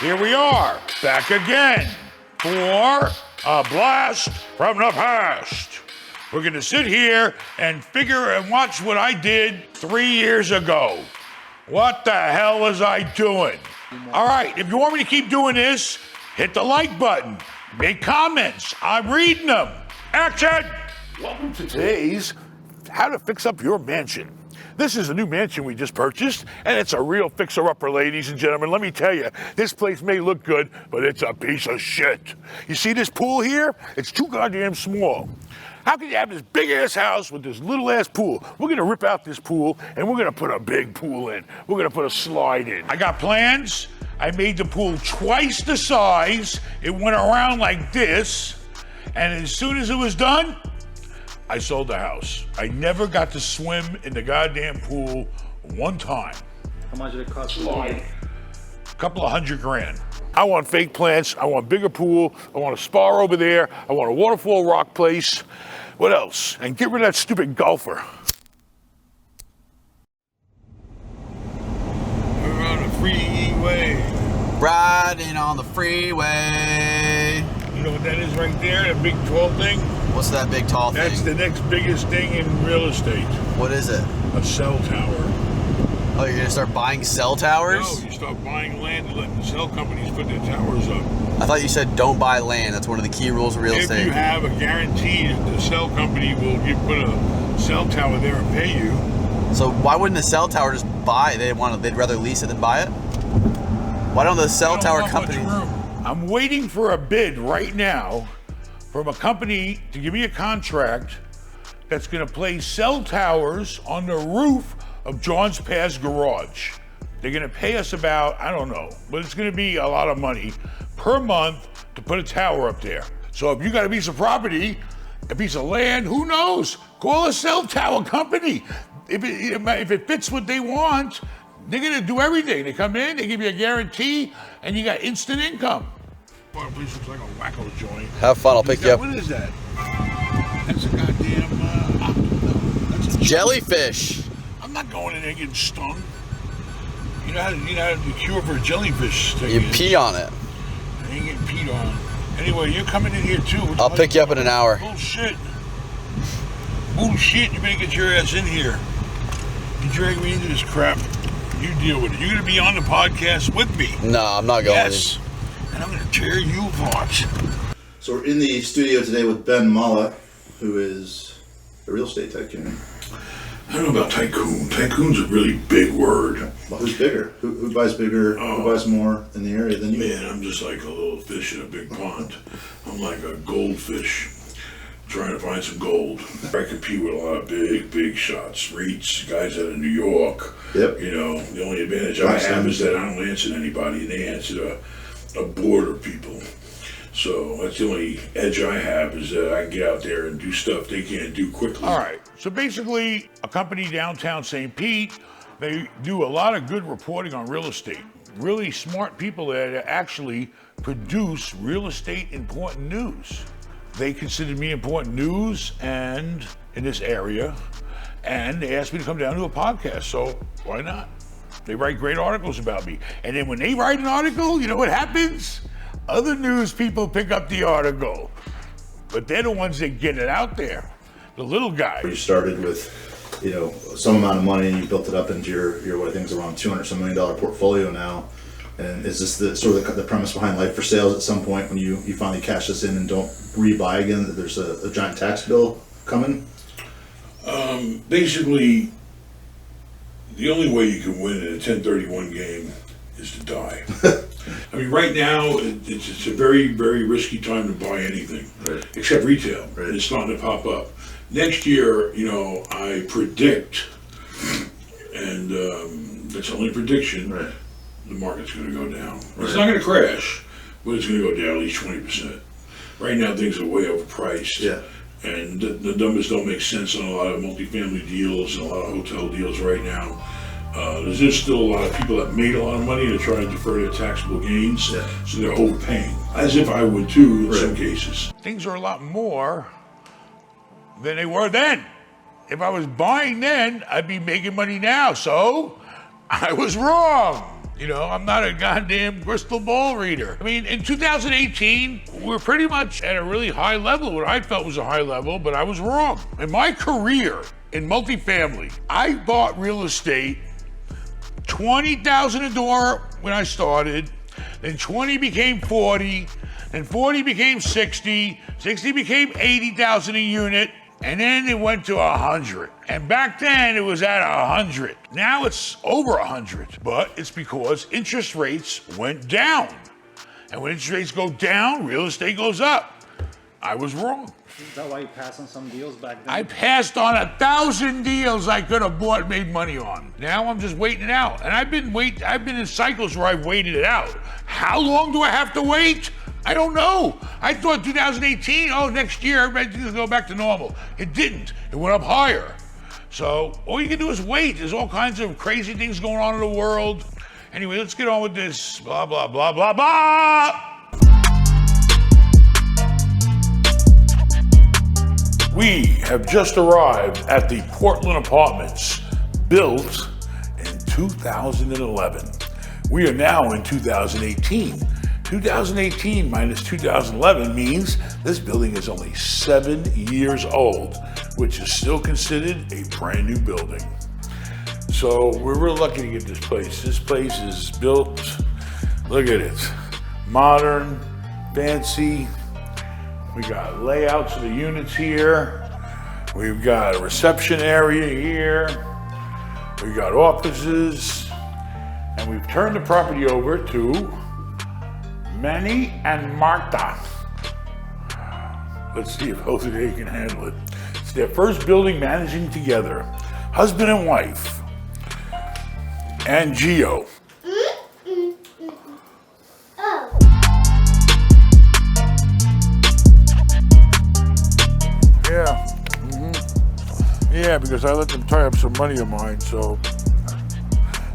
Here we are, back again for a blast from the past. We're gonna sit here and figure and watch what I did 3 years ago. What the hell was I doing? All right, if you want me to keep doing this, hit the like button, make comments, I'm reading them. Action! Welcome to today's How to Fix Up Your Mansion. This is a new mansion we just purchased, and it's a real fixer-upper, ladies and gentlemen. Let me tell you, this place may look good, but it's a piece of shit. You see this pool here? It's too goddamn small. How can you have this big-ass house with this little-ass pool? We're gonna rip out this pool, and we're gonna put a big pool in. We're gonna put a slide in. I got plans. I made the pool twice the size. It went around like this, and as soon as it was done, I sold the house. I never got to swim in the goddamn pool one time. How much did it cost? A couple of $100,000. I want fake plants. I want bigger pool. I want a spa over there. I want a waterfall rock place. What else? And get rid of that stupid golfer. We're on the freeway. Riding on the freeway. You know what that is right there? That big tall thing? What's that big tall thing? That's the next biggest thing in real estate. What is it? A cell tower. Oh, you're gonna start buying cell towers? No, you start buying land and letting the cell companies put their towers up. I thought you said don't buy land. That's one of the key rules of real estate. If you have a guarantee that the cell company will put a cell tower there and pay you. So why wouldn't the cell tower just buy it? They'd rather lease it than buy it? Why don't the cell tower companies? I'm waiting for a bid right now from a company to give me a contract that's gonna place cell towers on the roof of John's Pass garage. They're gonna pay us about, I don't know, but it's gonna be a lot of money per month to put a tower up there. So if you got a piece of property, a piece of land, who knows? Call a cell tower company. If it fits what they want, they're gonna do everything. They come in, they give you a guarantee, and you got instant income. Boy, the place looks like a wacko joint. Have fun, I'll pick you up. What is that? That's a goddamn that's a jellyfish. I'm not going in there getting stung. You know how the cure for a jellyfish thing You pee on it. I ain't getting peed on. Anyway, you're coming in here too. I'll pick you up in an hour. Bullshit. Bullshit, you better get your ass in here. You drag me into this crap. You deal with it. You're gonna be on the podcast with me. No, I'm not going. Yes. And I'm gonna tear you apart. So we're in the studio today with Ben Mallah, who is a real estate tycoon. I don't know about tycoon. Tycoon's a really big word. Well, who's bigger? Who buys bigger? Who buys more in the area than you? Man, I'm just like a little fish in a big pond. I'm like a goldfish trying to find some gold. I compete with a lot of big shots. REITs, guys out of New York. Yep. You know, the only advantage I have is that I don't answer to anybody, and they answer to a board of people. So that's the only edge I have, is that I can get out there and do stuff they can't do quickly. All right, so basically a company downtown St. Pete, they do a lot of good reporting on real estate. Really smart people there that actually produce real estate important news. They considered me important news and in this area, and they asked me to come down to a podcast, so why not? They write great articles about me. And then when they write an article, you know what happens? Other news people pick up the article, but they're the ones that get it out there. The little guy. You started with, some amount of money, and you built it up into your what I think is around $200 million portfolio now. And is this the premise behind Life for Sales at some point when you finally cash this in and don't rebuy again, that there's a giant tax bill coming? Basically, the only way you can win in a 1031 game is to die. I mean, right now, it's a very, very risky time to buy anything, right, except retail. Right. It's starting to pop up. Next year, I predict, and that's only a prediction, right, the market's going to go down. Right. It's not going to crash, but it's going to go down at least 20%. Right now, things are way overpriced. Yeah. And the numbers don't make sense on a lot of multifamily deals and a lot of hotel deals right now. There's just still a lot of people that made a lot of money to try to defer their taxable gains, yeah, so they're overpaying, as if I would too in right, some cases. Things are a lot more than they were then. If I was buying then, I'd be making money now, so I was wrong. You know, I'm not a goddamn crystal ball reader. I mean, in 2018, we're pretty much at a really high level, what I felt was a high level, but I was wrong. In my career in multifamily, I bought real estate, $20,000 a door when I started, then 20 became 40, then 40 became 60, 60 became 80,000 a unit, and then it went to 100. And back then it was at 100. Now it's over 100, but it's because interest rates went down. And when interest rates go down, real estate goes up. I was wrong. Is that why you passed on some deals back then? I passed on 1,000 deals I could have bought and made money on. Now I'm just waiting it out. And I've been in cycles where I've waited it out. How long do I have to wait? I don't know. I thought 2018, next year, everybody's gonna go back to normal. It didn't. It went up higher. So all you can do is wait. There's all kinds of crazy things going on in the world. Anyway, let's get on with this. Blah, blah, blah, blah, blah. We have just arrived at the Portland Apartments, built in 2011. We are now in 2018. 2018 minus 2011 means this building is only 7 years old, which is still considered a brand new building. So we're real lucky to get this place. This place is built, look at it, modern, fancy. We got layouts of the units here. We've got a reception area here. We've got offices. And we've turned the property over to Manny and Martha. Let's see if both of they can handle it. It's their first building managing together. Husband and wife. And Gio. Yeah. Yeah, because I let them tie up some money of mine, so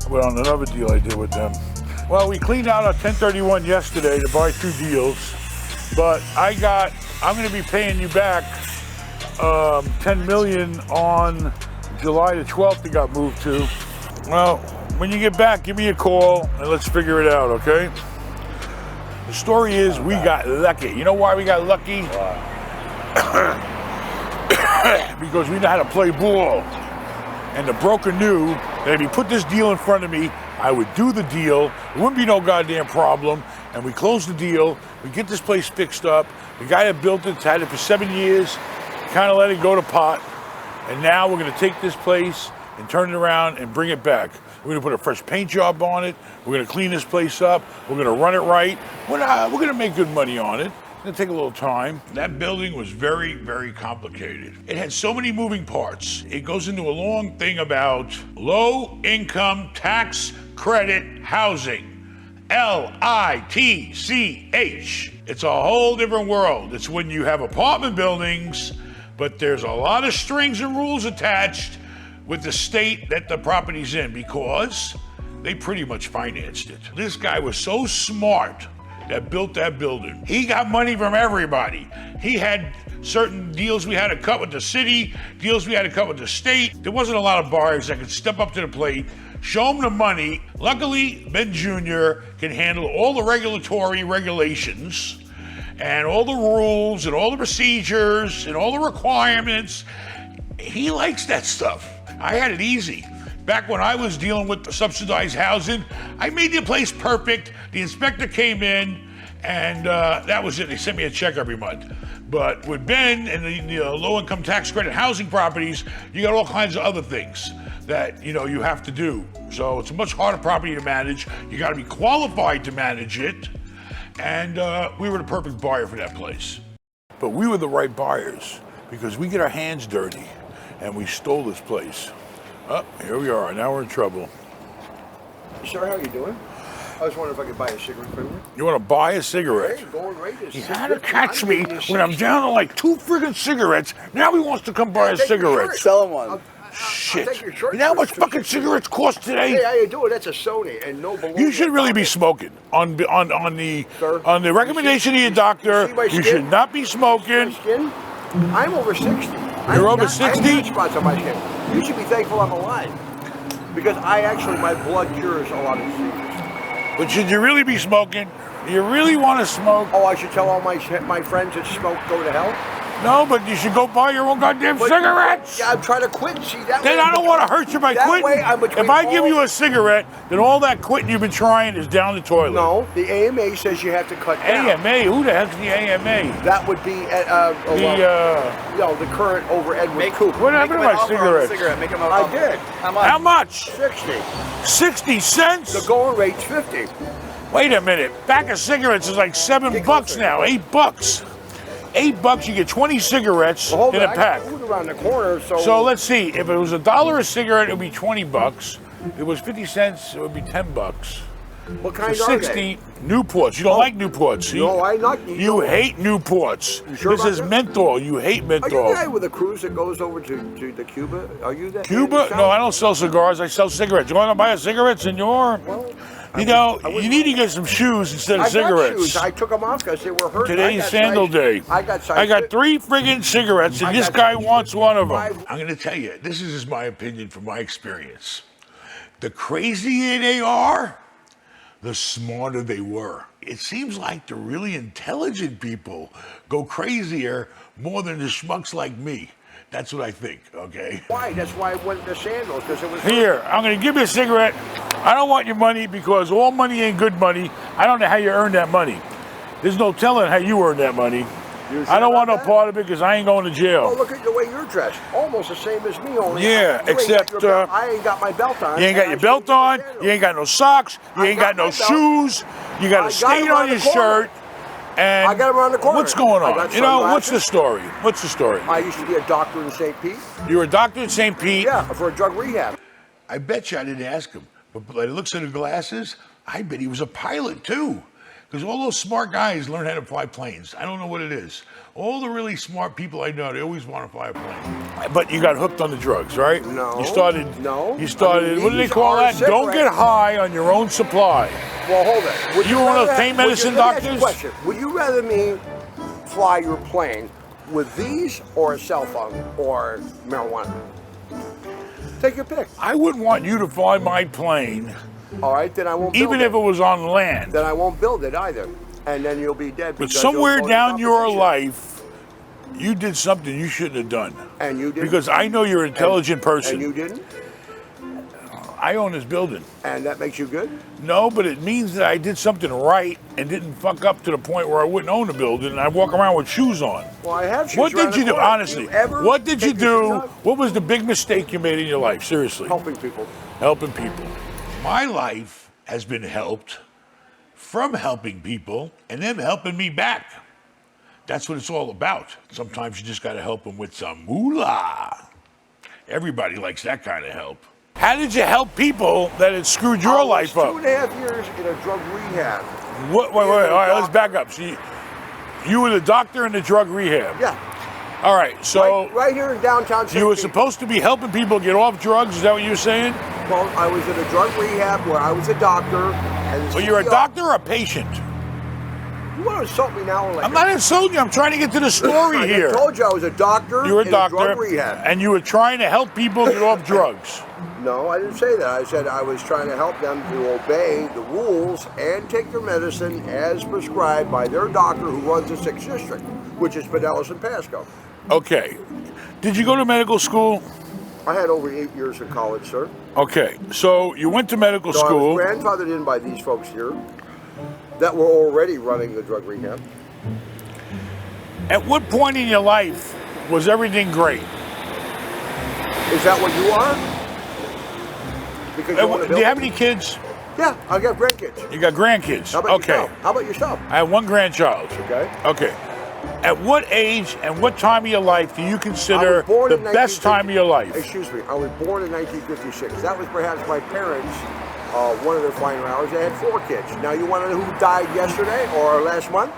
I went on another deal I did with them. Well, we cleaned out our 1031 yesterday to buy 2 deals, but I'm gonna be paying you back $10 million on July the 12th it got moved to. Well, when you get back, give me a call and let's figure it out, okay? The story is we got lucky. You know why we got lucky? Because we know how to play ball. And the broker knew that if he put this deal in front of me, I would do the deal. It wouldn't be no goddamn problem. And we closed the deal. We get this place fixed up. The guy that built it's had it for 7 years, kind of let it go to pot. And now we're gonna take this place and turn it around and bring it back. We're gonna put a fresh paint job on it. We're gonna clean this place up. We're gonna run it right. We're gonna make good money on it. It's gonna take a little time. That building was very, very complicated. It had so many moving parts. It goes into a long thing about low income tax credit housing. LITCH. It's a whole different world. It's when you have apartment buildings, but there's a lot of strings and rules attached with the state that the property's in because they pretty much financed it. This guy was so smart that built that building. He got money from everybody. He had certain deals we had to cut with the city, deals we had to cut with the state. There wasn't a lot of buyers that could step up to the plate, show him the money. Luckily, Ben Jr. can handle all the regulatory regulations and all the rules and all the procedures and all the requirements. He likes that stuff. I had it easy. Back when I was dealing with the subsidized housing, I made the place perfect. The inspector came in, and that was it. They sent me a check every month. But with Ben and the low-income tax credit housing properties, you got all kinds of other things that you have to do. So it's a much harder property to manage. You got to be qualified to manage it, and we were the perfect buyer for that place. But we were the right buyers because we get our hands dirty, and we stole this place. Oh, here we are. Now we're in trouble. Sir, how you doing? I was wondering if I could buy a cigarette from you. You want to buy a cigarette? Hey, going right. He had to catch me when I'm down to like 2 friggin' cigarettes. Now he wants to come buy a cigarette. Sell him one. Shit. You know how much fucking cigarettes cost today? Hey, how you doing? That's a Sony and no balloon. You should really be smoking. On the recommendation of your doctor, you should not be smoking. Skin? I'm over 60. You're over 60? I have spots on my skin. You should be thankful I'm alive. Because my blood cures a lot of diseases. But should you really be smoking? Do you really want to smoke? Oh, I should tell all my friends that smoke go to hell? No, but you should go buy your own goddamn cigarettes. Yeah, I'm trying to quit. See, that Then way I don't want to hurt you by that quitting. way I'm between If I give all- you a cigarette, then all that quitting you've been trying is down the toilet. No, the AMA says you have to cut down. AMA? Who the heck's the AMA? That would be the current over Edward Cooper. What happened to my cigarettes? Make him I did. How much? 60. 60 cents? The going rate's 50. Wait a minute. Pack of cigarettes is like $7 now. $8. $8, you get 20 cigarettes Well, hold in it. a I pack. got food around the corner, So let's see. If it was $1 a cigarette, it would be $20. If it was 50 cents, it would be $10. what kind So are 60 Newports. You don't like Newports, see? No, I like Newports. You hate Newports. You sure This about is that? menthol. You hate Are you menthol. the guy with a cruise that goes over to the Cuba? Are you that? Cuba? No, I don't sell cigars. I sell cigarettes. You want to buy a cigarette, senor? You need to get some shoes instead of I got cigarettes. shoes. I took them off because they were hurt. Today's sandal day. I got size I got fit. 3 friggin' cigarettes, and I this got guy wants one of them. 5. I'm going to tell you, this is just my opinion from my experience. The crazier they are, the smarter they were. It seems like the really intelligent people go crazier more than the schmucks like me. That's what I think, okay? Why? That's why I went to sandals, because it was... Here, I'm going to give you a cigarette. I don't want your money because all money ain't good money. I don't know how you earn that money. There's no telling how you earn that money. I don't want no part of it because I ain't going to Oh, jail. look at the way you're dressed. Almost the same as me, only... Yeah, you ain't except, got your belt. I ain't got my belt on. You ain't got your belt on. You ain't got no socks. You I ain't got got no my belt. shoes. You got I a got stain it on around your the corner. shirt. And I got it around the corner. what's going I on? got You know, what's the sunglasses. story? What's the story? I used to be a doctor in St. Pete. You were a doctor in St. Pete. Yeah, for a drug rehab. I bet you I didn't ask him. But by the looks of the glasses, I bet he was a pilot too. Because all those smart guys learn how to fly planes. I don't know what it is. All the really smart people I know, they always want to fly a plane. But you got hooked on the drugs, right? No. You started. No. You started. I mean, what do they these call are that? Don't get cigarettes. high on your own supply. Well, hold it. Would You were one of those rather pain have- medicine let me ask you a doctors? question. Would you rather me fly your plane with these or a cell phone or marijuana? Take your pick. I wouldn't want you to fly my plane, All right, then I won't build even it. if it was on land. Then I won't build it either. And then you'll be dead. But because somewhere you'll go down into your competition. life, you did something you shouldn't have done. And you didn't. Because I know you're an intelligent person. And you didn't? I own this building. And that makes you good? No, but it means that I did something right and didn't fuck up to the point where I wouldn't own a building and I walk around with shoes on. Well, I have shoes What around did you the do? corner. Honestly, You ever what did you take your shoes do? off? What was the big mistake you made in your life? Seriously. Helping people. Helping people. My life has been helped from helping people and them helping me back. That's what it's all about. Sometimes you just got to help them with some moolah. Everybody likes that kind of help. How did you help people that had screwed your life I up? was 2.5 years in a drug rehab. Wait. All right, let's back up. See, you were the doctor in the drug rehab. Yeah. All right, so right here in downtown St. you were Pete. supposed to be helping people get off drugs. Is that what you were saying? Well, I was in a drug rehab where I was a doctor. And the Well, you're a CEO doctor or a patient? You want to insult me now? Or like I'm not insulting you. I'm trying to get to the story I here. just told you I was a doctor You were a in doctor, a drug rehab. and you were trying to help people get off drugs. No, I didn't say that. I said I was trying to help them to obey the rules and take their medicine as prescribed by their doctor who runs the 6th district, which is Pinellas and Pasco. Okay. Did you go to medical school? I had over 8 years of college, sir. Okay. So you went to medical So I school. was grandfathered in by these folks here that were already running the drug rehab. At what point in your life was everything great? Is that what you are? Because you want to Do you have build any kids? Yeah, I got grandkids. You got grandkids. How about Okay. yourself? How about yourself? I have one grandchild. Okay. Okay. At what age and what time of your life do you I consider was born the in best 1950 time of your life? Excuse me. I was born in 1956. That was perhaps my parents' one of their finer hours. They had 4 kids. Now you want to know who died yesterday or last month?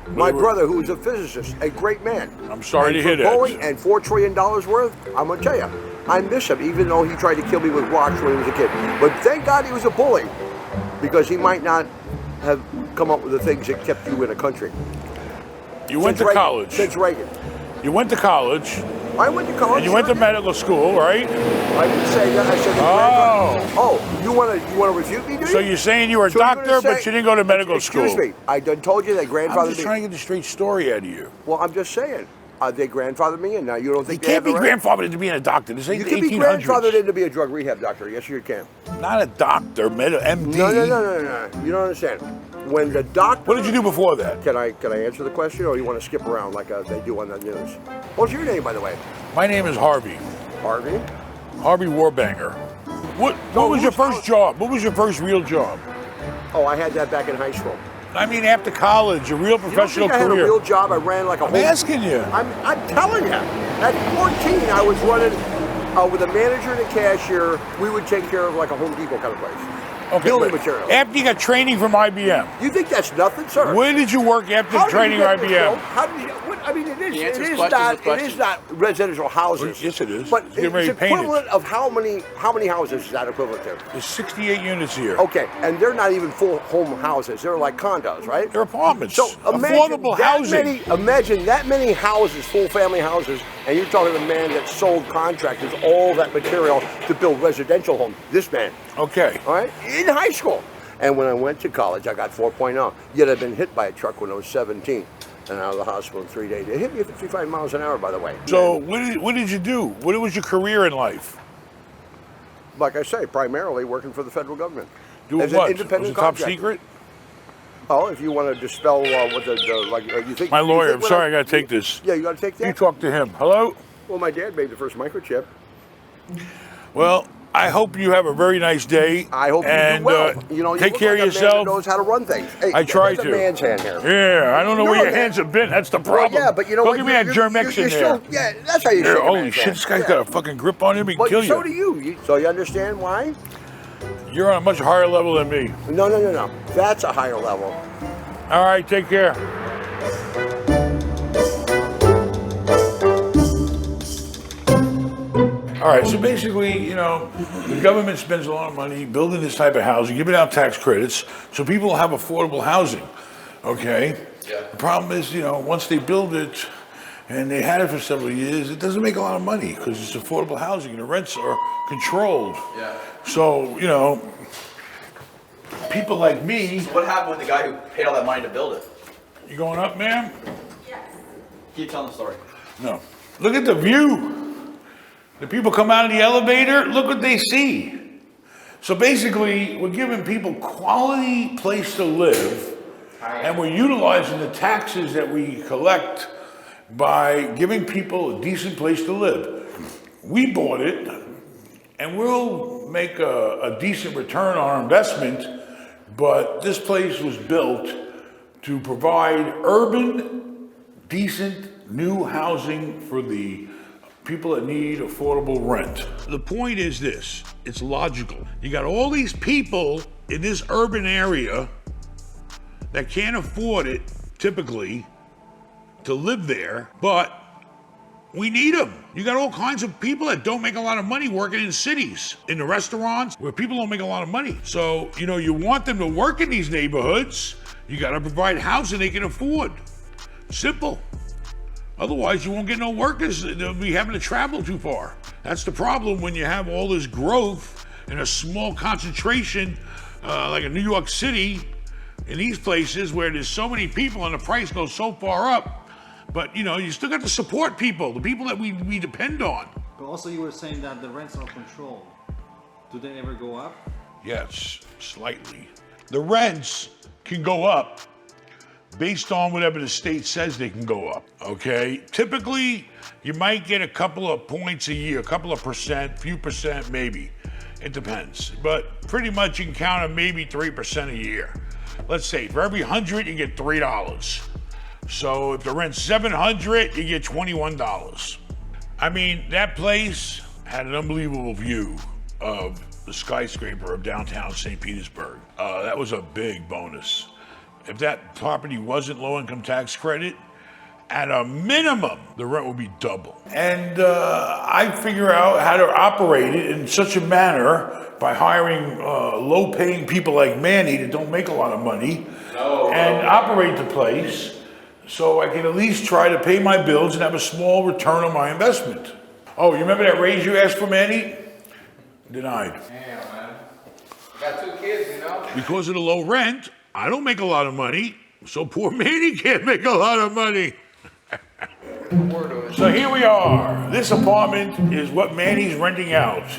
My brother, who was a physicist, a great man. I'm sorry to And hear for that. Boeing and $4 trillion worth, I'm going to tell you, I miss him, even though he tried to kill me with rocks when he was a kid. But thank God he was a bully, because he might not have come up with the things that kept you in a country. You went to Since Reagan- college. Since Reagan. You went to college. I went to college. And you went to sure did. medical school, right? I didn't say that. I said Oh. Oh, you You want to refute me, do you? So you're saying you were a So you're doctor, gonna but say- you didn't go to medical school? Excuse me. I done told you they I'm grandfathered just me. trying to get the straight story out of you. Well, I'm just saying. They grandfathered me in. Now you don't You think they can't have be the right? grandfathered into being a doctor. This ain't You the can be 1800s. grandfathered in to be a drug rehab doctor. Yes, you can. Not a doctor, MD. No. You don't understand. When the doctor. What did you do before that? Can I answer the question, or you want to skip around like they do on the news? What's your name, by the way? My name is Harvey. Harvey. Harvey Warbanger. What was your first job? What was your first real job? Oh, I had that back in high school. I mean, after college, a real professional You don't think I had a career. real job? I ran like a I'm asking you. I'm telling you. At 14, I was running with a manager and a cashier. We would take care of like a Home Depot kind of place. Okay, Building but materials. after you got training from IBM, You think that's nothing, sir? where did you work after How did training you from get this, Bill? IBM? How did you? What, I mean, it He is answers questions with it questions. is not residential houses. Yes, it is. But It's getting ready it's to paint it. equivalent of how many houses is that equivalent to? There's 68 units here. Okay, and they're not even full home houses. They're like condos, right? They're apartments. So affordable housing. Imagine that many houses, full family houses, and you're talking to a man that sold contractors all that material to build residential homes. This man, Okay. all right, in high school. And when I went to college, I got 4.0. Yet I'd been hit by a truck when I was 17 and out of the hospital in 3 days. It hit me at 55 miles an hour, by the way. So what did you do? What was your career in life? Like I say, primarily working for the federal government. Doing As an what? independent Was it top contractor. secret? Oh, if you want to dispel what you think. My you lawyer, think I'm what sorry, I gotta take this. Yeah, you got to take that. You talk to him. Hello? Well, my dad made the first microchip. Well, I hope you have a very nice day. I hope and, you do well. You take look care like of a man that yourself. knows how to run things. Hey, I try there's to. a man's hand here. Yeah, I don't know No, where your that- hands have been. That's the problem. Well, yeah, but you know Don't what? give me that Germex in you're there. still, yeah, that's how you Yeah, shake a holy man's shit, hand. this guy's Yeah. got a fucking grip on him. He can But kill so you. do you. So you understand why? You're on a much higher level than me. No. That's a higher level. All right, take care. All right, so basically, the government spends a lot of money building this type of housing, giving out tax credits, so people will have affordable housing, okay? Yeah. The problem is, once they build it, and they had it for several years, it doesn't make a lot of money, because it's affordable housing, and the rents are controlled. Yeah. So, people like me, What happened with the guy who paid all that money to build it? you going up, ma'am? Keep telling the story. No. Look at the view. The people come out of the elevator, look what they see. So basically, we're giving people quality place to live, and we're utilizing the taxes that we collect by giving people a decent place to live. We bought it, and we'll make a decent return on our investment, but this place was built to provide urban, decent, new housing for the people that need affordable rent. The point is this, it's logical. You got all these people in this urban area that can't afford it, typically, to live there, but we need them. You got all kinds of people that don't make a lot of money working in cities, in the restaurants, where people don't make a lot of money. So, you want them to work in these neighborhoods, you gotta provide housing they can afford. Simple. Otherwise, you won't get no workers. They'll be having to travel too far. That's the problem when you have all this growth in a small concentration, like in New York City, in these places where there's so many people and the price goes so far up. But, you still got to support people, the people that we depend on. But also you were saying that the rents are controlled. Do they ever go up? Yes, slightly. The rents can go up based on whatever the state says they can go up, okay? Typically, you might get a couple of points a year, a couple of percent, few percent, maybe. It depends. But pretty much you can count on maybe 3% a year. Let's say for every 100, you get $3. So if the rent's 700, you get $21. I mean, that place had an unbelievable view of the skyscraper of downtown St. Petersburg. That was a big bonus. If that property wasn't low income tax credit, at a minimum, the rent would be double. And I figure out how to operate it in such a manner by hiring low paying people like Manny that don't make a lot of money and operate the place so I can at least try to pay my bills and have a small return on my investment. Oh, you remember that raise you asked for, Manny? Denied. Damn, man. Got 2 kids, you know? Because of the low rent, I don't make a lot of money, so poor Manny can't make a lot of money. So here we are. This apartment is what Manny's renting out.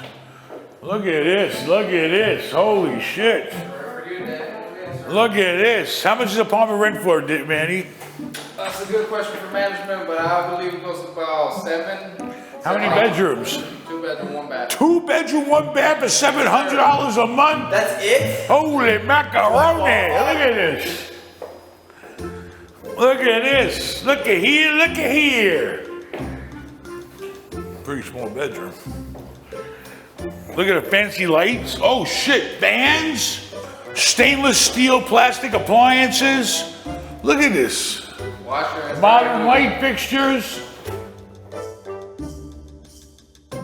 Look at this, look at this, holy shit. Look at this. How much is the apartment rent for, Manny? That's a good question for management, but I believe it goes about 7. How many bedrooms? 2 bedroom, 1 bath. 2 bedroom, 1 bath for $700 a month? That's it? Holy macaroni, look at this. Look at this, look at here, look at here. Pretty small bedroom. Look at the fancy lights. Oh shit, fans, stainless steel plastic appliances. Look at this. Washer. Modern light fixtures.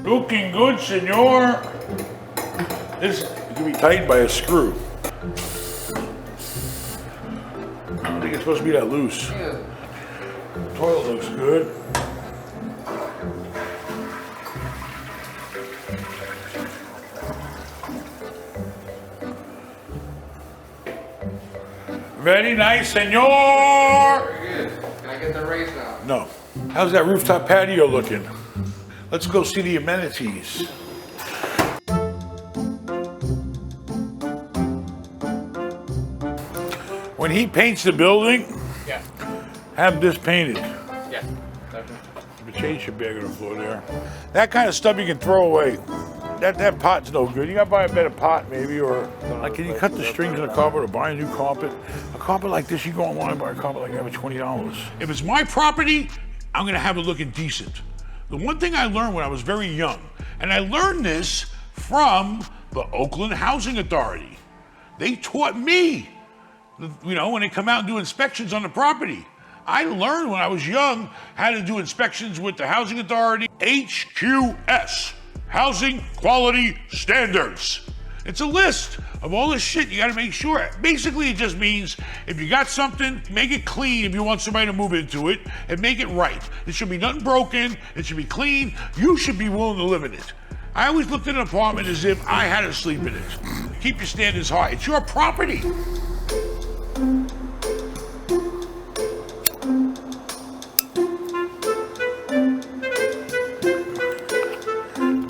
Looking good, senor. This can be tightened by a screw. I don't think it's supposed to be that loose. Yeah. Toilet looks good. Very nice, senor. Very good. Can I get the raise now? No. How's that rooftop patio looking? Let's go see the amenities. When he paints the building, Yeah. have this painted. Yeah. Definitely. The change should be on the floor there. That kind of stuff you can throw away. That pot's no good. You gotta buy a better pot maybe, or like, can you cut the strings in the carpet or buy a new carpet? A carpet like this, you go online and buy a carpet like that for $20. If it's my property, I'm gonna have it looking decent. The one thing I learned when I was very young, and I learned this from the Oakland Housing Authority. They taught me, you know, when they come out and do inspections on the property. I learned when I was young how to do inspections with the Housing Authority. HQS, Housing Quality Standards. It's a list of all the shit you gotta make sure. Basically, it just means if you got something, make it clean if you want somebody to move into it, and make it right. It should be nothing broken, it should be clean, you should be willing to live in it. I always looked at an apartment as if I had to sleep in it. Keep your standards high, it's your property.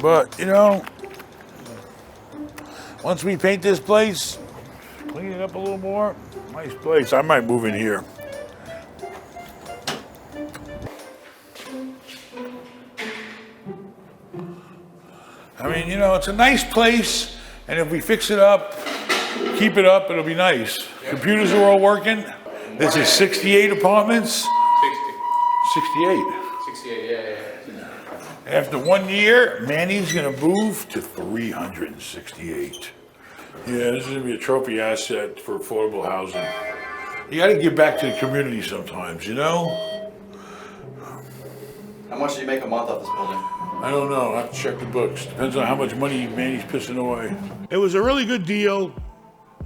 But, you know, once we paint this place, clean it up a little more, nice place. I might move in here. I mean, you know, it's a nice place, and if we fix it up, keep it up, it'll be nice. Computers are all working. This is 68 apartments. 60. 68. 68, yeah. After 1 year, Manny's gonna move to 368. Yeah, this is gonna be a trophy asset for affordable housing. You gotta give back to the community sometimes, you know? How much do you make a month off this building? I don't know, I have to check the books. Depends on how much money Manny's pissing away. It was a really good deal,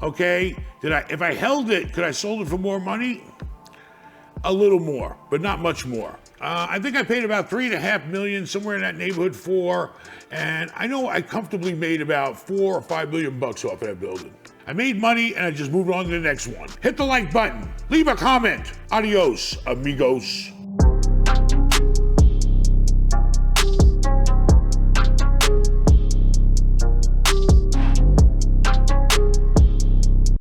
okay? If I held it, could I sold it for more money? A little more, but not much more. I think I paid about $3.5 million, somewhere in that neighborhood, 4. And I know I comfortably made about 4 or 5 million bucks off of that building. I made money and I just moved on to the next one. Hit the like button, leave a comment. Adios, amigos.